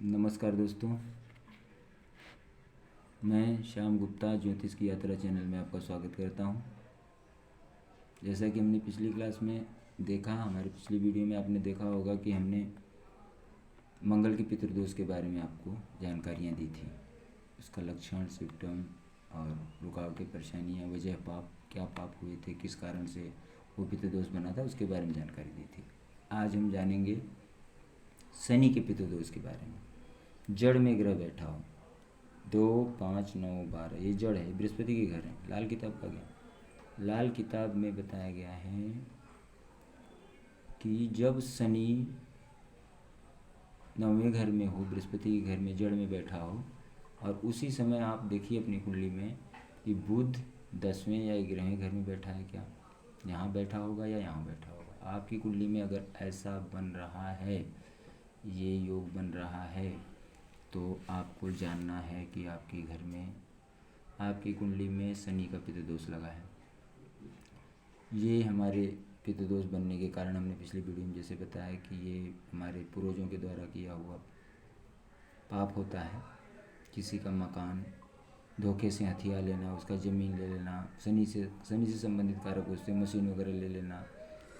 नमस्कार दोस्तों, मैं श्याम गुप्ता ज्योतिष की यात्रा चैनल में आपका स्वागत करता हूं। जैसा कि हमने पिछली क्लास में देखा, हमारी पिछली वीडियो में आपने देखा होगा कि हमने मंगल के पितृदोष के बारे में आपको जानकारियां दी थी। उसका लक्षण, सिम्टम और रुकावटें, परेशानियां, वजह, पाप, क्या पाप हुए थे, किस कारण से वो पितृदोष बना था, उसके बारे में जानकारी दी थी। आज हम जानेंगे शनि के पितृदोष के बारे में। जड़ में ग्रह बैठा हो 2, 5, 9, 12, ये जड़ है, बृहस्पति के घर है। लाल किताब का ज्ञान, लाल किताब में बताया गया है कि जब शनि 9वें घर में हो, बृहस्पति के घर में जड़ में बैठा हो, और उसी समय आप देखिए अपनी कुंडली में कि बुध 10वें या 11वें घर में बैठा है, क्या यहाँ बैठा होगा या यहाँ बैठा होगा। आपकी कुंडली में अगर ऐसा बन रहा है, ये योग बन रहा है, तो आपको जानना है कि आपके घर में, आपकी कुंडली में शनि का पितृदोष लगा है। ये हमारे पितृदोष बनने के कारण हमने पिछली वीडियो में जैसे बताया कि ये हमारे पूर्वजों के द्वारा किया हुआ पाप होता है। किसी का मकान धोखे से हथिया लेना, उसका ज़मीन ले लेना, शनि से संबंधित कारक वस्तुएं, मशीन वगैरह ले लेना,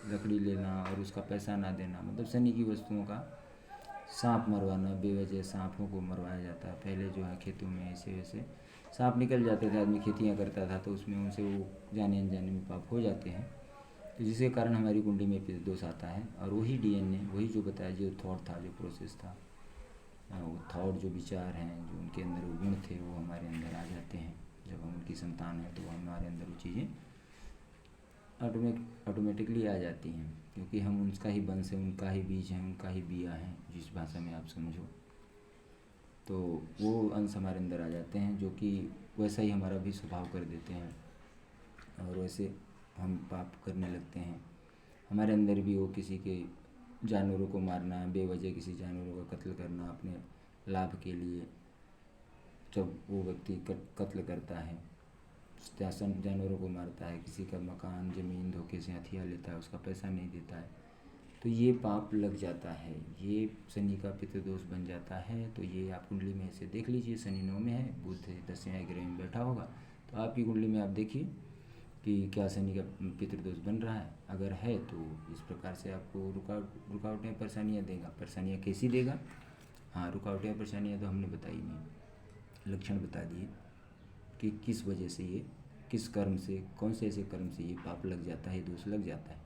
लकड़ी लेना और उसका पैसा ना देना, मतलब शनि की वस्तुओं का। सांप मरवाना, बेवजह सांपों को मरवाया जाता है। पहले जो है खेतों में ऐसे वैसे सांप निकल जाते थे, आदमी खेतियाँ करता था तो उसमें उनसे वो जाने अनजाने में पाप हो जाते हैं, तो जिसके कारण हमारी कुंडली में पितृदोष आता है। और वही डीएनए, वही जो बताया, जो थॉट था, जो प्रोसेस था, वो थॉट, जो विचार हैं, जो उनके अंदर वो गुण थे, वो हमारे अंदर आ जाते हैं। जब हम उनकी संतान हैं तो हमारे अंदर वो चीज़ें ऑटोमेटिकली आ जाती हैं, क्योंकि हम उनका ही वंश है, उनका ही बीज है, उनका ही बिया है, जिस भाषा में आप समझो। तो वो अंश हमारे अंदर आ जाते हैं, जो कि वैसा ही हमारा भी स्वभाव कर देते हैं, और वैसे हम पाप करने लगते हैं। हमारे अंदर भी वो किसी के जानवरों को मारना, बेवजह किसी जानवरों का कत्ल करना अपने लाभ के लिए, जब वो व्यक्ति कत्ल करता है, जानवरों को मारता है, किसी का मकान ज़मीन धोखे से हथिया लेता है, उसका पैसा नहीं देता है, तो ये पाप लग जाता है, ये शनि का पितृदोष बन जाता है। तो ये आप कुंडली में ऐसे देख लीजिए, शनि 9 में है, बुध 10वें ग्रह में बैठा होगा, तो आपकी कुंडली में आप देखिए कि क्या शनि का पितृदोष बन रहा है। अगर है तो इस प्रकार से आपको रुकावटें, परेशानियाँ देगा। परेशानियाँ कैसी देगा? हाँ, रुकावटें, परेशानियाँ तो हमने बताई नहीं, लक्षण बता दिए कि किस वजह से ये, किस कर्म से, कौन से ऐसे कर्म से ये पाप लग जाता है, दोष लग जाता है।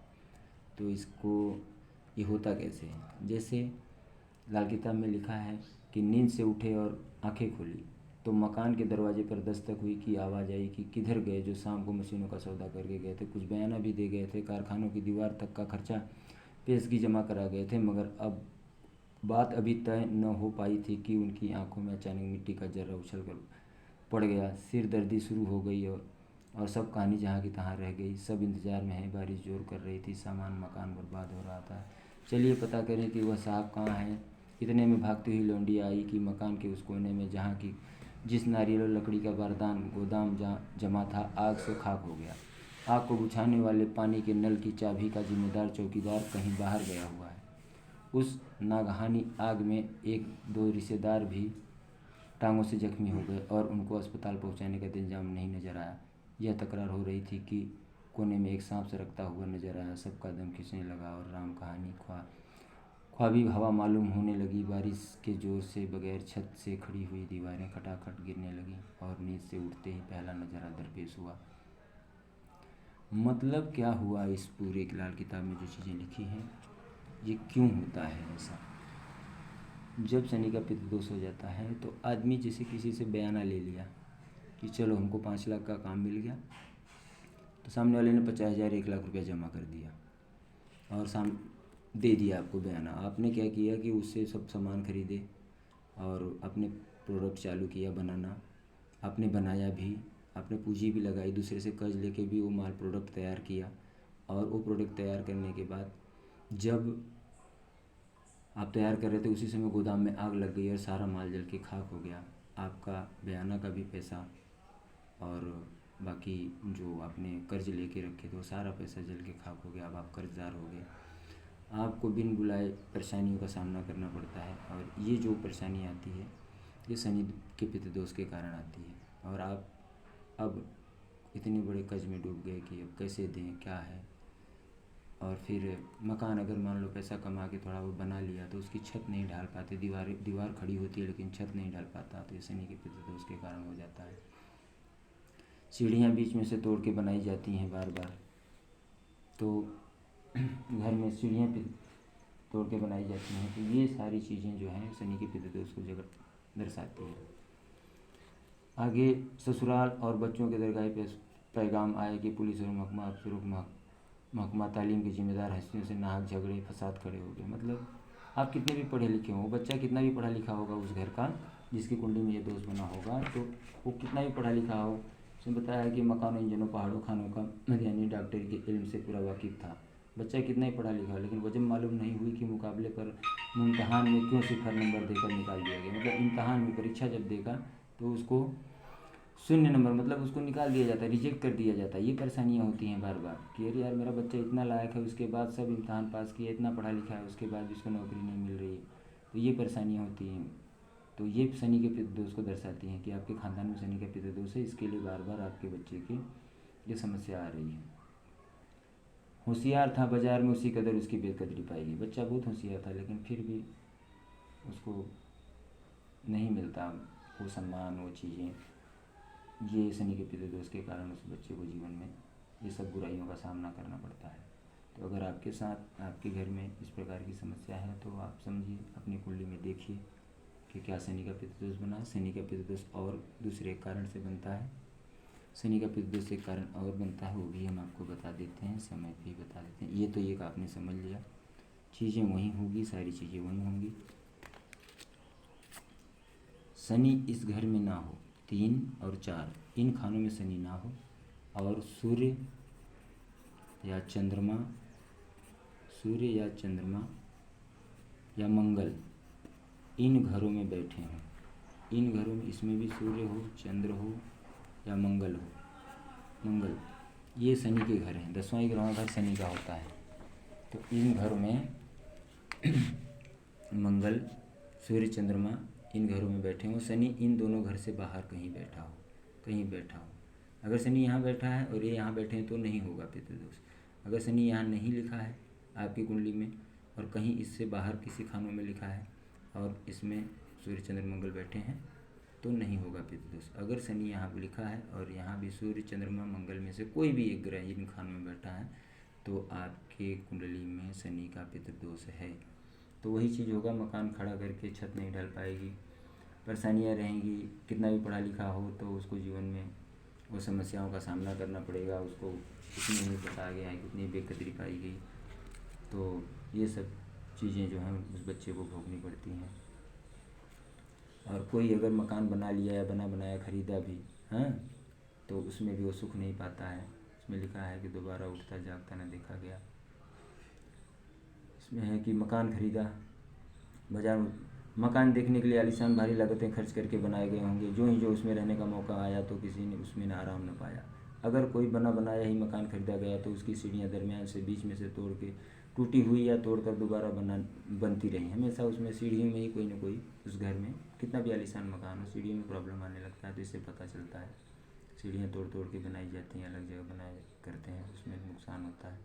तो इसको, ये होता कैसे है? जैसे लाल किताब में लिखा है कि नींद से उठे और आंखें खोली तो मकान के दरवाजे पर दस्तक हुई कि आवाज़ आई कि किधर गए जो शाम को मशीनों का सौदा करके गए थे, कुछ बयाना भी दे गए थे, कारखानों की दीवार तक का खर्चा पेशगी जमा करा गए थे, मगर अब बात अभी तय न हो पाई थी कि उनकी आंखों में अचानक मिट्टी का जर्रा उछल कर पड़ गया। सिर दर्दी शुरू हो गई और सब कहानी जहाँ की तहाँ रह गई। सब इंतज़ार में है, बारिश जोर कर रही थी, सामान मकान बर्बाद हो रहा था। चलिए पता करें कि वह साहब कहाँ हैं। इतने में भागती हुई लौंडी आई कि मकान के उस कोने में जहाँ की जिस नारियल और लकड़ी का बारदान गोदाम जहाँ जमा था, आग से खाक हो गया। आग को बुझाने वाले पानी के नल की चाबी का जिम्मेदार चौकीदार कहीं बाहर गया हुआ है। उस नागहानी आग में 1-2 रिश्तेदार भी टांगों से जख्मी हो गए और उनको अस्पताल पहुंचाने का इंतजाम नहीं नजर आया। यह तकरार हो रही थी कि कोने में एक सांप सरकता हुआ नजर आया। सबका दम खींचने लगा और राम कहानी ख्वाबी हवा मालूम होने लगी। बारिश के जोर से बगैर छत से खड़ी हुई दीवारें खटाखट गिरने लगीं और नींद से उठते ही पहला नज़ारा दरपेश हुआ। मतलब क्या हुआ? इस पूरे लाल किताब में जो चीज़ें लिखी हैं, ये क्यों होता है ऐसा? जब शनि का पितृदोष हो जाता है तो आदमी जैसे किसी से बयाना ले लिया कि चलो हमको 5 लाख का काम मिल गया, तो सामने वाले ने 50,000 1 लाख रुपया जमा कर दिया और दे दिया आपको बयाना। आपने क्या किया कि उससे सब सामान खरीदे और अपने प्रोडक्ट चालू किया बनाना। आपने बनाया भी, आपने पूंजी भी लगाई, दूसरे से कर्ज लेके भी वो माल प्रोडक्ट तैयार किया, और वो प्रोडक्ट तैयार करने के बाद जब आप तैयार कर रहे थे उसी समय गोदाम में आग लग गई और सारा माल जल के खाक हो गया। आपका बयाना का भी पैसा और बाकी जो आपने कर्ज लेके रखे थे वो सारा पैसा जल के खाक हो गया। अब आप कर्जदार हो गए। आपको बिन बुलाए परेशानियों का सामना करना पड़ता है। और ये जो परेशानी आती है ये शनि के पितृदोष के कारण आती है। और आप अब इतने बड़े कर्ज में डूब गए कि अब कैसे दें, क्या है। और फिर मकान अगर मान लो पैसा कमा के थोड़ा वो बना लिया तो उसकी छत नहीं ढाल पाते, दीवार खड़ी होती है लेकिन छत नहीं ढाल पाता, तो ये शनि के पितृदोष के कारण हो जाता है। सीढ़ियाँ बीच में से तोड़ के बनाई जाती हैं बार बार, तो घर में सीढ़ियाँ तोड़ के बनाई जाती हैं, तो ये सारी चीज़ें जो हैं शनि के पितृदोष को जगह दर्शाती हैं। आगे ससुराल और बच्चों के दरगाह पे पैगाम आए कि पुलिस और महकमा अफसरों को महकमा तालीम की जिम्मेदार हस्तियों से नाहक झगड़े फसाद खड़े हो गए। मतलब आप कितने भी पढ़े लिखे हो, बच्चा कितना भी पढ़ा लिखा होगा उस घर का जिसकी कुंडली में ये दोष बना होगा, तो वो कितना भी पढ़ा लिखा हो, उसने बताया कि मकानों, इंजनों, पहाड़ों, खानों का यानी डॉक्टरी के इल्म से पूरा वाकिफ़ था। बच्चा कितना ही पढ़ा लिखा हो, लेकिन वजह मालूम नहीं हुई कि मुकाबले पर इम्तहान में क्यों सिफर नंबर देकर निकाल दिया गया। मतलब इम्तहान में परीक्षा जब देगा तो उसको 0 नंबर, मतलब उसको निकाल दिया जाता है, रिजेक्ट कर दिया जाता है। ये परेशानियाँ होती हैं बार बार कि अरे यार मेरा बच्चा इतना लायक है, उसके बाद सब इम्तहान पास किया, इतना पढ़ा लिखा है, उसके बाद भी उसको नौकरी नहीं मिल रही, तो ये परेशानियाँ होती हैं। तो ये शनि के पितृदोष को दर्शाती हैं कि आपके ख़ानदान में शनि का पितृदोष है, इसके लिए बार बार आपके बच्चे की ये समस्या आ रही है। होशियार था बाजार में उसी कदर उसकी बेकदरी पाएगी। बच्चा बहुत होशियार था लेकिन फिर भी उसको नहीं मिलता वो सम्मान, वो चीज़ें। ये शनि के पितृदोष के कारण उस बच्चे को जीवन में ये सब बुराइयों का सामना करना पड़ता है। तो अगर आपके साथ, आपके घर में इस प्रकार की समस्या है तो आप समझिए, अपनी कुंडली में देखिए कि क्या शनि का पितृदोष बना है। शनि का पितृदोष और दूसरे कारण से बनता है, शनि का पितृदोष एक कारण और बनता है, वो भी हम आपको बता देते हैं, समय पे ही बता देते हैं। ये तो एक आपने समझ लिया, चीज़ें वहीं होगी, सारी चीज़ें वहीं होंगी। शनि इस घर में ना हो, 3 और 4 इन खानों में शनि ना हो, और सूर्य या चंद्रमा या मंगल इन घरों में बैठे हों। इन घरों में, इसमें भी सूर्य हो, चंद्र हो या मंगल हो। मंगल ये शनि के घर हैं, 10वां ग्रहों का शनि का होता है। तो इन घरों में मंगल, सूर्य, चंद्रमा इन घरों में बैठे हों। शनि इन दोनों घर से बाहर कहीं बैठा हो। अगर शनि यहाँ बैठा है और ये यहाँ बैठे हैं तो नहीं होगा पितृदोष। अगर शनि यहाँ नहीं लिखा है आपकी कुंडली में और कहीं इससे बाहर किसी खानों में लिखा है और इसमें सूर्य, चंद्र, मंगल बैठे हैं तो नहीं होगा पितृदोष। अगर शनि यहाँ पर लिखा है और यहाँ भी सूर्य, चंद्रमा, मंगल में से कोई भी एक ग्रह इन खानों में बैठा है तो आपके कुंडली में शनि का पितृदोष है। तो वही चीज़ होगा, मकान खड़ा करके छत नहीं ढल पाएगी, परेशानियाँ रहेंगी। कितना भी पढ़ा लिखा हो तो उसको जीवन में वो समस्याओं का सामना करना पड़ेगा। उसको कितनी ही बताया गया है, कितनी बेकदरी पाई गई, तो ये सब चीज़ें जो हैं उस बच्चे को भोगनी पड़ती हैं। और कोई अगर मकान बना लिया या बना बनाया खरीदा भी, हाँ, तो उसमें भी वो सुख नहीं पाता है। इसमें लिखा है कि दोबारा उठता जागता न देखा गया। इसमें है कि मकान खरीदा, बाजार में मकान देखने के लिए आलीशान भारी लागतें खर्च करके बनाए गए होंगे, जो उसमें रहने का मौका आया तो किसी ने उसमें आराम न पाया। अगर कोई बना बनाया ही मकान खरीदा गया तो उसकी सीढ़ियाँ दरमियान से बीच में से तोड़ के टूटी हुई या तोड़कर दोबारा बनती रही। हमेशा उसमें सीढ़ियों में ही कोई ना कोई, उस घर में कितना भी आलीशान मकान हो, सीढ़ियों में प्रॉब्लम आने लगता है। तो इससे पता चलता है सीढ़ियाँ तोड़ तोड़ के बनाई जाती हैं, अलग जगह बनाए करते हैं, उसमें नुकसान होता है।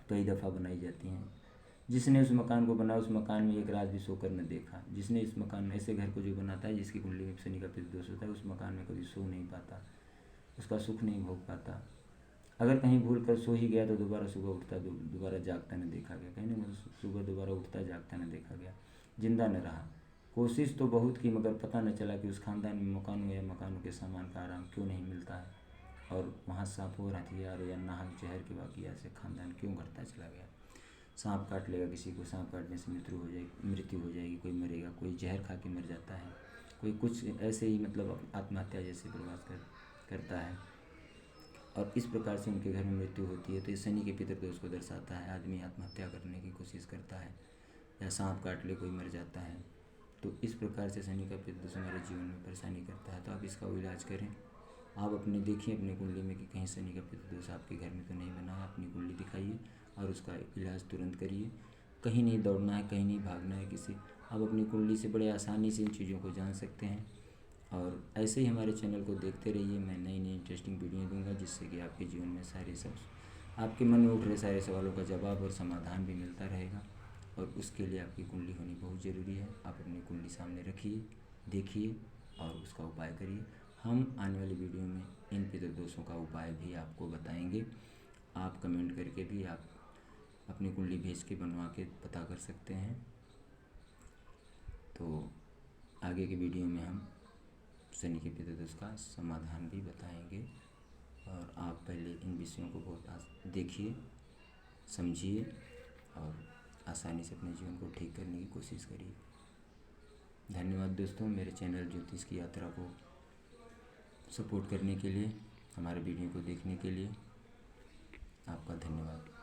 कई दफ़ा बनाई जाती हैं। जिसने उस मकान को बनाया उस मकान में एक रात भी सोकर न देखा। जिसने इस मकान में, ऐसे घर को जो बनाता है जिसकी कुंडली में शनि का पितृदोष होता है, उस मकान में कभी सो नहीं पाता, उसका सुख नहीं भोग पाता। अगर कहीं भूल कर सो ही गया तो दोबारा सुबह उठता, दोबारा जागता न देखा गया। कहीं ना सुबह दोबारा उठता जागता न देखा गया, जिंदा न रहा। कोशिश तो बहुत की मगर पता न चला कि उस खानदान में मकानों या मकानों के सामान का आराम क्यों नहीं मिलता है, और वहाँ सांपों, हथियार या नाहक जहर के वाक़या से खानदान क्यों घटता चला गया। सांप काट लेगा किसी को, सांप काटने से मृत्यु हो जाएगी, कोई मरेगा, कोई जहर खा के मर जाता है, कोई कुछ ऐसे ही मतलब आत्महत्या जैसे प्रवास करता है, और इस प्रकार से उनके घर में मृत्यु होती है। तो ये शनि के पितृदोष को दर्शाता है। आदमी आत्महत्या करने की कोशिश करता है या सांप काट ले कोई मर जाता है, तो इस प्रकार से शनि का पितृदोष हमारे जीवन में परेशानी करता है। तो आप इसका इलाज करें, आप अपने देखिए अपनी कुंडली में कि कहीं शनि का पितृदोष आपके घर में तो नहीं बना है। अपनी कुंडली दिखाइए और उसका इलाज तुरंत करिए। कहीं नहीं दौड़ना है, कहीं नहीं भागना है किसी। आप अपनी कुंडली से बड़े आसानी से इन चीज़ों को जान सकते हैं। और ऐसे ही हमारे चैनल को देखते रहिए। मैं नई नई इंटरेस्टिंग वीडियो दूंगा जिससे कि आपके जीवन में सारे सब आपके मन में उठ रहे सारे सवालों का जवाब और समाधान भी मिलता रहेगा। और उसके लिए आपकी कुंडली होनी बहुत ज़रूरी है। आप अपनी कुंडली सामने रखिए, देखिए और उसका उपाय करिए। हम आने वाली वीडियो में इन पितृदोषों का उपाय भी आपको बताएंगे। आप कमेंट करके भी आप अपनी कुंडली भेज के बनवा के पता कर सकते हैं। तो आगे की वीडियो में हम शनि के पितृदोष का समाधान भी बताएंगे। और आप पहले इन विषयों को बहुत देखिए, समझिए और आसानी से अपने जीवन को ठीक करने की कोशिश करिए। धन्यवाद दोस्तों, मेरे चैनल ज्योतिष की यात्रा को सपोर्ट करने के लिए, हमारे वीडियो को देखने के लिए आपका धन्यवाद।